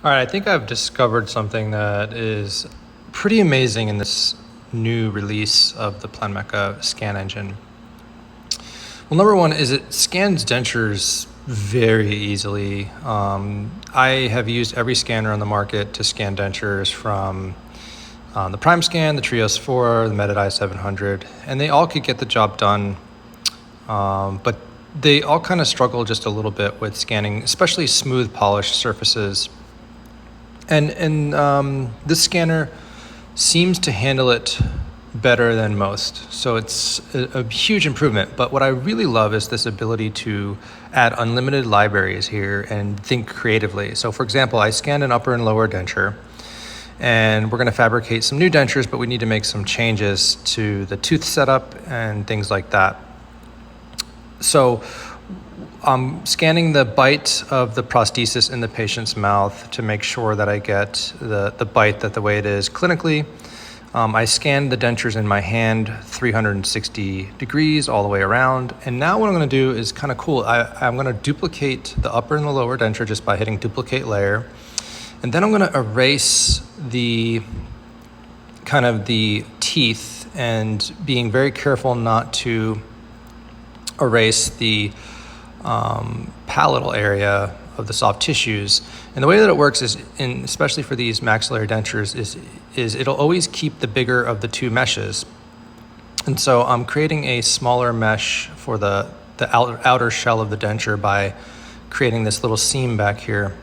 All right, I think I've discovered something that is pretty amazing in this new release of the Planmeca scan engine. Well, number one is it scans dentures very easily. I have used every scanner on the market to scan dentures from the Prime Scan, the Trios 4, the Medidai 700, and they all could get the job done. But they all kind of struggle just a little bit with scanning, especially smooth polished surfaces. And this scanner seems to handle it better than most. So it's a huge improvement. But what I really love is this ability to add unlimited libraries here and think creatively. So for example, I scanned an upper and lower denture, and we're going to fabricate some new dentures, but we need to make some changes to the tooth setup and things like that. So I'm scanning the bite of the prosthesis in the patient's mouth to make sure that I get the bite the way it is clinically. I scanned the dentures in my hand 360 degrees all the way around. And now what I'm going to do is kind of cool. I'm going to duplicate the upper and the lower denture just by hitting duplicate layer. And then I'm going to erase the teeth and being very careful not to erase the palatal area of the soft tissues. And the way that it works is, especially for these maxillary dentures, is it'll always keep the bigger of the two meshes. And so I'm creating a smaller mesh for the outer shell of the denture by creating this little seam back here,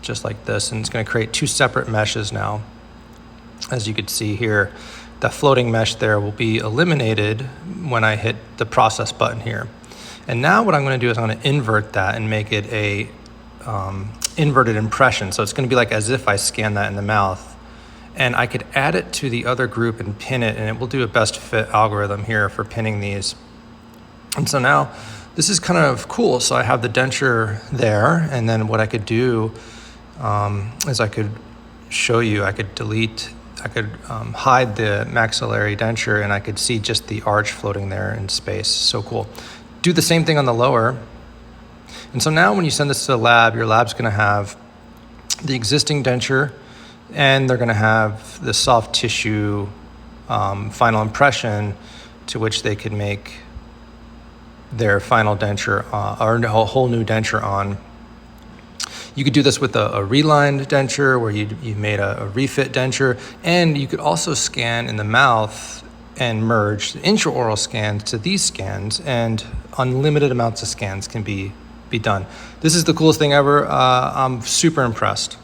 just like this. And it's going to create two separate meshes now. As you could see here, the floating mesh there will be eliminated when I hit the process button here. And now what I'm going to do is I'm going to invert that and make it a inverted impression. So it's going to be like as if I scan that in the mouth. And I could add it to the other group and pin it, and it will do a best fit algorithm here for pinning these. And so now this is kind of cool. So I have the denture there, and then what I could do is I could show you, I could hide the maxillary denture, and I could see just the arch floating there in space. So cool. Do the same thing on the lower. And so now when you send this to the lab, your lab's going to have the existing denture, and they're going to have the soft tissue final impression to which they could make their final denture or a whole new denture on. You could do this with a relined denture where you made a refit denture, and you could also scan in the mouth and merge the intraoral scans to these scans, and unlimited amounts of scans can be done. This is the coolest thing ever. I'm super impressed.